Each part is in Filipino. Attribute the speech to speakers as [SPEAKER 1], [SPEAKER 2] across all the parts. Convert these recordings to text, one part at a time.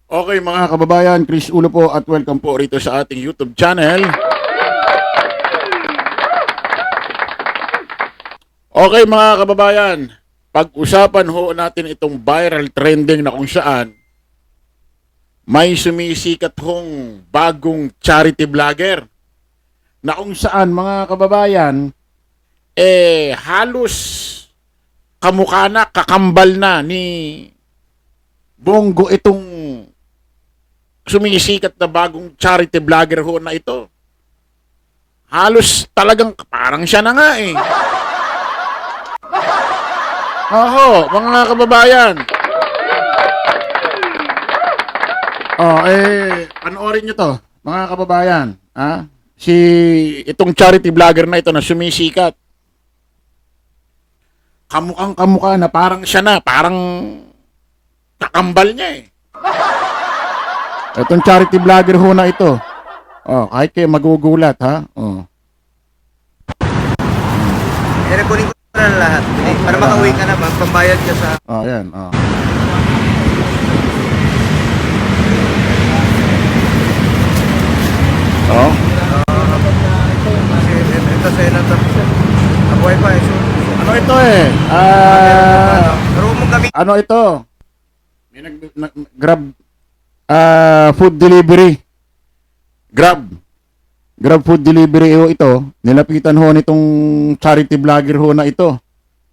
[SPEAKER 1] Okay mga kababayan, Chris Ulo po at welcome po rito sa ating YouTube channel. Okay mga kababayan, pag-usapan ho natin itong viral trending na kung saan may sumisikat hong bagong charity vlogger na kung saan mga kababayan halos kamukha na, kakambal na ni Bongo itong sumisikat na bagong charity vlogger ho na ito. Halos talagang parang siya na nga eh. Oho, mga kababayan. Panoorin nyo to, mga kababayan. Si itong charity vlogger na ito na sumisikat. Kamukhang kamukha na parang siya na, parang kakambal niya eh. Itong charity vlogger ho na ito. Kahit kayo magugulat ha.
[SPEAKER 2] Kunin ko na lahat. Para makauwi ka na, magpambayad ka sa...
[SPEAKER 1] Ayan.
[SPEAKER 2] Kasi ito sa'yo na ito. Abuhay pa eh.
[SPEAKER 1] Ano ito eh?
[SPEAKER 2] Pero huwag mong gamitin.
[SPEAKER 1] Ano ito? May Grab food delivery. Grab food delivery ho ito. Nilapitan ho nitong charity vlogger ho na ito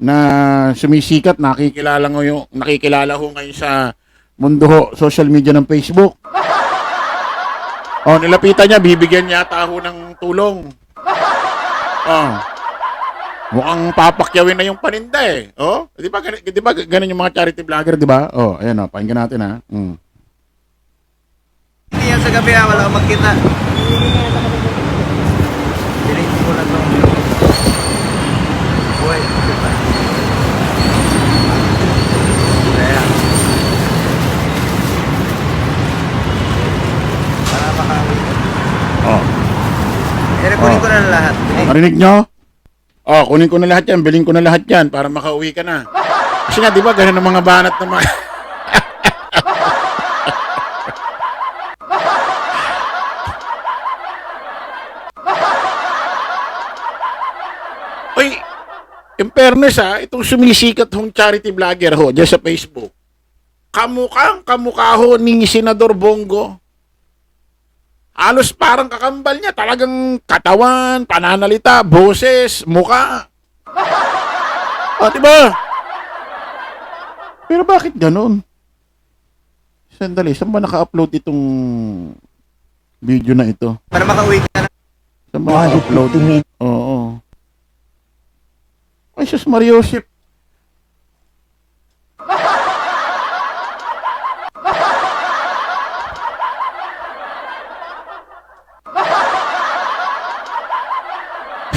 [SPEAKER 1] na sumisikat, nakikilala ho ngayon sa mundo ho, social media ng Facebook. Nilapitan niya, bibigyan yata ho ng tulong. Mukhang papakyawin na yung paninda eh. Di ba ganun yung mga charity vlogger, di ba? Ayan pakinggan natin ha.
[SPEAKER 2] Hindi yan sa gabi ha, wala akong magkita. Dinitin ko lang itong buhay. Ayan. Para makauwi ka. Kunin ko na lahat.
[SPEAKER 1] Marinig nyo? Kunin ko na lahat yan, bilhin ko na lahat yan para makauwi ka na. Kasi nga, di ba, ganun ang mga banat na mga... Uy, in fairness itong sumisikat hong charity vlogger ho, dyan sa Facebook, kamukha ho ni Senador Bongo. Halos parang kakambal niya, talagang katawan, pananalita, boses, mukha. Diba? Pero bakit ganun? Sandali, saan ba naka-upload itong video na ito?
[SPEAKER 2] Para makauwi ka na.
[SPEAKER 1] Saan ba naka-upload? Oo. Ay, sus Mariosip.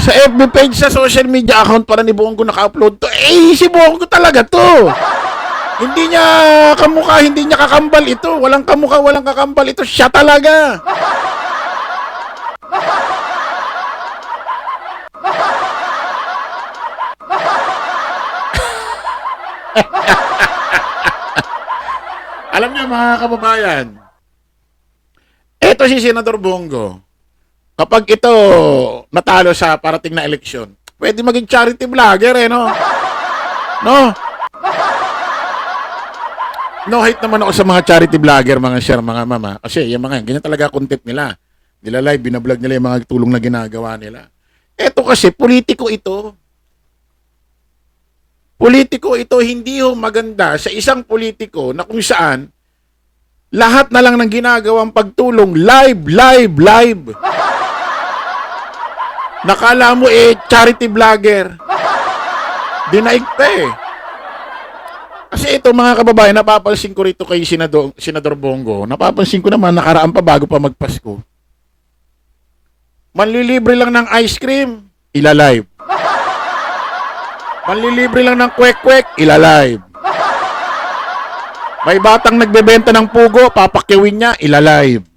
[SPEAKER 1] Sa FB page, sa social media account pala ni Bongo naka-upload to. Si Bongo talaga to. Hindi niya kamukha, hindi niya kakambal ito. Walang kamukha, walang kakambal ito. Siya talaga. Alam niyo mga kababayan, ito si Senador Bongo. Kapag ito natalo sa parating na eleksyon, pwede maging charity vlogger no? No hate naman ako sa mga charity vlogger, mga sir, mga mama. Kasi yung mga ganyan talaga content nila. Nila live, binablog nila yung mga tulong na ginagawa nila. Ito kasi, politiko ito. Politiko ito, hindi ho maganda sa isang politiko na kung saan lahat na lang ng ginagawang pagtulong, live. Nakala mo charity vlogger. Dinaig pa eh. Kasi ito mga kababayan, napapansin ko rito kay Senador Bongo. Napapansin ko naman nakaraan pa bago pa magpasko. Manlilibre lang ng ice cream, ilalive. Manlilibre lang ng kwek-kwek, ilalive. May batang nagbebenta ng pugo, papakyawin niya, ilalive.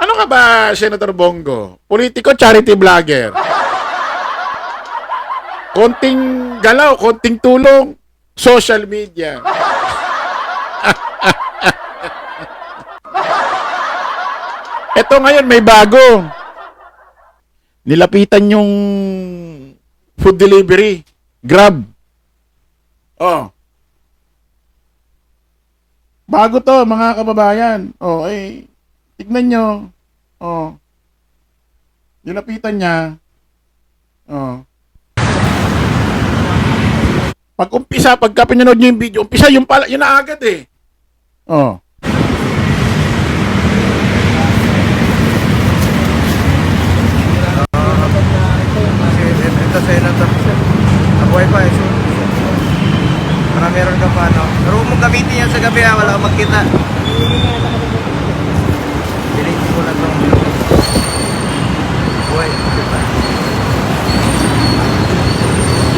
[SPEAKER 1] Ano ka ba, Senator Bongo? Politiko, charity vlogger. konting galaw, konting tulong, social media. Ito ngayon may bago. Nilapitan yung food delivery, Grab. Oh. Bago to, mga kababayan. Oh, eh, tignan nyo. Oh. Nilapitan niya. Oh. Pag umpisa, pagka pinanood nyo yung video, umpisa yung pala, yun na agad eh. Oh.
[SPEAKER 2] Kasi ito sa ito. Nabuhay pa eh. So, para meron ka pa ano. Pero huwag mong gamitin yan sa gabi ha. Wala akong magkita. Dilitin ko lang itong buhay. Kita.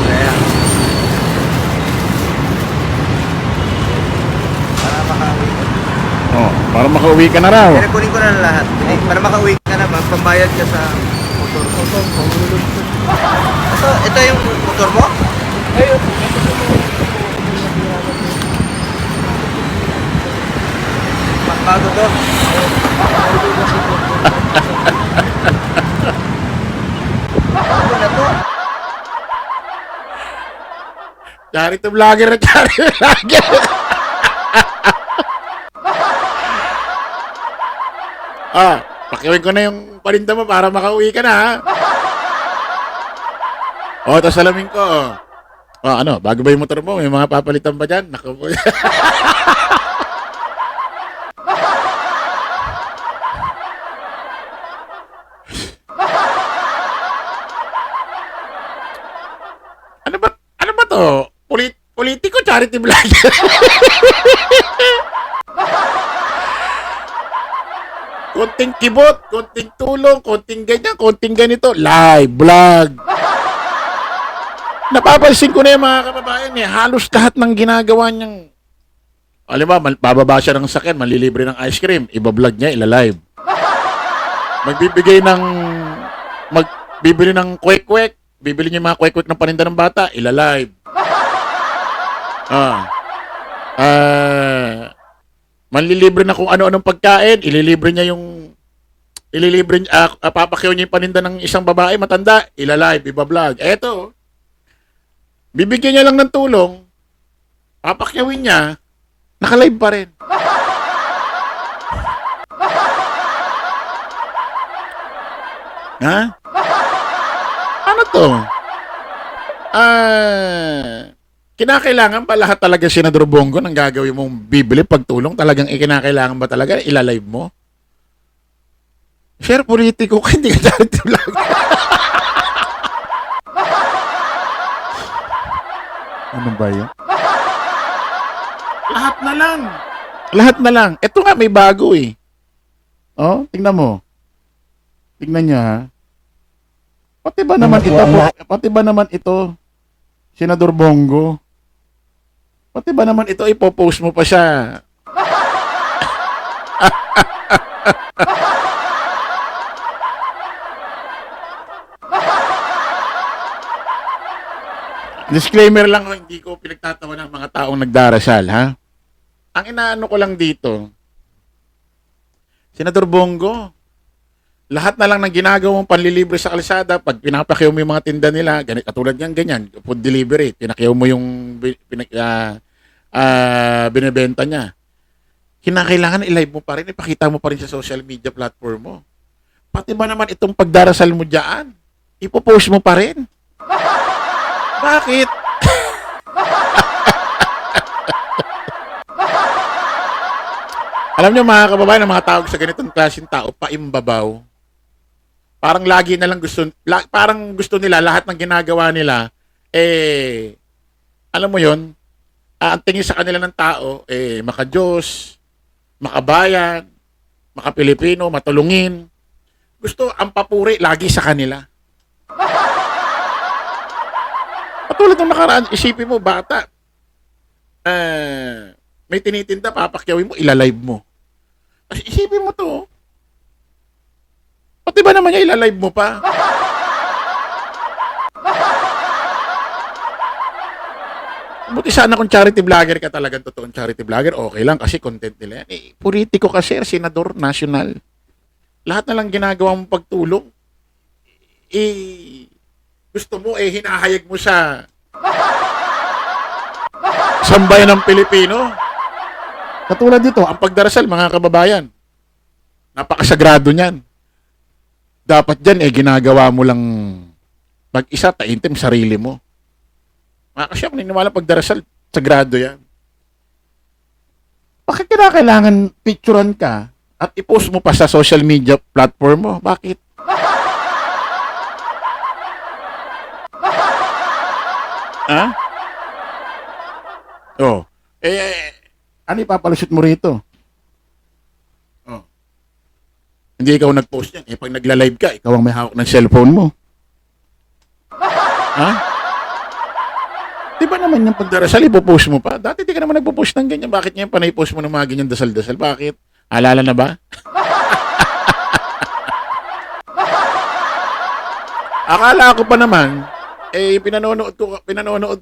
[SPEAKER 2] Kaya. Para makauwi ka.
[SPEAKER 1] Oh, para makauwi ka na raw.
[SPEAKER 2] Kaya kunin ko na lahat. Para makauwi ka na, pambayad ka sa motor. Ito yung motor mo? Ayun. Bago to. Bago na to.
[SPEAKER 1] Charity vlogger na charity vlogger. Pakiwin ko na yung paninda mo para makauwi ka na, ha? Ito salamin ko. Ano, bago ba yung motor mo? May mga papalitan ba dyan? Naku po. Ano ba to? Politiko, charity vlogger. Konting kibot, konting tulong, konting ganyan, konting ganito. Live, vlog. Napapansin ko na yung mga kababayan eh. Halos lahat ng ginagawa niyang... Alam ba, bababa siya ng sakyan, manlilibre ng ice cream. Iba-vlog niya, ila-live. Magbibigay ng... Magbibili ng kwek-kwek. Bibili niya yung mga kwek-kwek ng paninda ng bata, ila-live. Manlilibre na kung ano-anong pagkain, ililibre niya yung papakyaw niya yung paninda ng isang babae matanda, ila-live, iba-vlog. Eto, bibigyan niya lang ng tulong, papakyawin niya, naka-live pa rin. Ha? Ano to? Kinakailangan pa lahat talaga Senador Bongo ng gagawin mong bibili pagtulong? Talagang ikinakailangan ba talaga? Ila-live mo? Share politiko ka, hindi ka charity vlog. Ano ba yun? Lahat na lang. Lahat na lang. Ito nga, may bago eh. Oh, tingnan mo. Tingnan niya ha. Pati ba naman ito, Senador Bongo? Pati ba naman ito, ipopost mo pa siya? Disclaimer lang, hindi ko pinagtatawa ng mga taong nagdarasal, ha? Ang inaano ko lang dito, Senador Bongo, lahat na lang ng ginagawa mong panlilibre sa kalsada, pag pinapakyaw mo yung mga tinda nila, katulad ng ganyan, food delivery, pinakyaw mo yung binibenta niya. Kinakailangan i-live mo pa rin, ipakita mo pa rin sa social media platform mo. Pati ba naman itong pagdarasal mo dyan, ipopost mo pa rin? Bakit? Alam niyo mga kababayan, ang mga tawag sa ganitong klaseng tao, paimbabaw. Parang lagi na lang parang gusto nila, lahat ng ginagawa nila, alam mo yon, ang tingin sa kanila ng tao, maka-Diyos, makabayan, maka-Pilipino, matulungin. Gusto ang papuri lagi sa kanila. Patulad ng nakaraan, isipin mo, bata, may tinitinda, papakyawin mo, ilalive mo. Kasi isipin mo to, pati ba naman niya ilalive mo pa? Buti sana kung charity vlogger ka talagang totoong charity vlogger, okay lang kasi content nila yan. Politiko ka, sir, senador, national. Lahat na lang ginagawa mong pagtulong. Gusto mo, hinahayag mo sa sambayan ng Pilipino. Katulad dito, ang pagdarasal, mga kababayan. Napakasagrado niyan. Dapat dyan, ginagawa mo lang mag-isa, taintim sarili mo. Kasi ako niniwala pagdarasal, sagrado yan. Bakit kailangan picturean ka at i-post mo pa sa social media platform mo? Bakit? Ha? Oh. Ano ipapalusot mo rito? Oh. Hindi ikaw nag-post yan. Pag nagla-live ka, ikaw ang may hawak ng cellphone mo. Ha? Di ba naman yung pagdarasal, ipopost mo pa? Dati di ka naman nagpo-post ng ganyan. Bakit ngayon panay-post mo ng mga ganyan dasal-dasal? Bakit? Alala na ba? Akala ko pa naman, pinanonood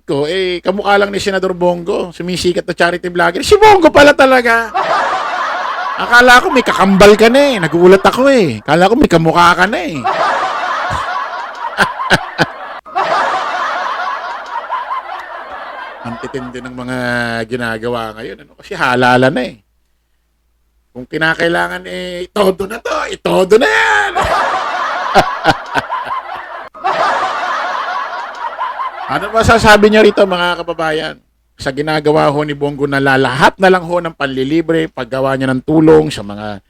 [SPEAKER 1] ko, kamukha lang ni Senador Bongo, sumisikat na charity vlogger. Si Bongo pala talaga. Akala ko may kakambal ka na Nagulat ako Akala ko may kamukha ka na Ang titindi ng mga ginagawa ngayon. Kasi halala na Kung kinakailangan todo na to. Todo na yan. Ano ba sasabi niyo rito mga kababayan? Sa ginagawa ho ni Bongo na lahat na lang ho ng panlilibre, paggawa niya ng tulong sa mga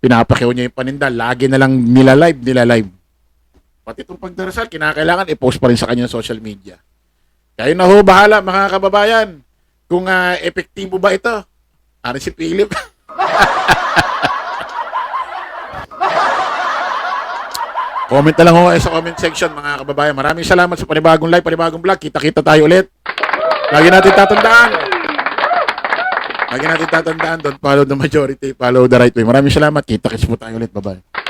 [SPEAKER 1] pinapakiw niya yung paninda, lagi na lang nilalive. Pati itong pagdarasal, kinakailangan i-post pa rin sa kanyang social media. Kayo na ho bahala mga kababayan kung epektibo ba ito. Ano si Philip? Comment na lang ho sa comment section mga kababayan. Maraming salamat sa panibagong live, panibagong vlog. Kita-kita tayo ulit. Lagi natin tatandaan. Don't follow the majority, follow the right way. Maraming salamat. Kita-kits po tayo ulit. Bye-bye.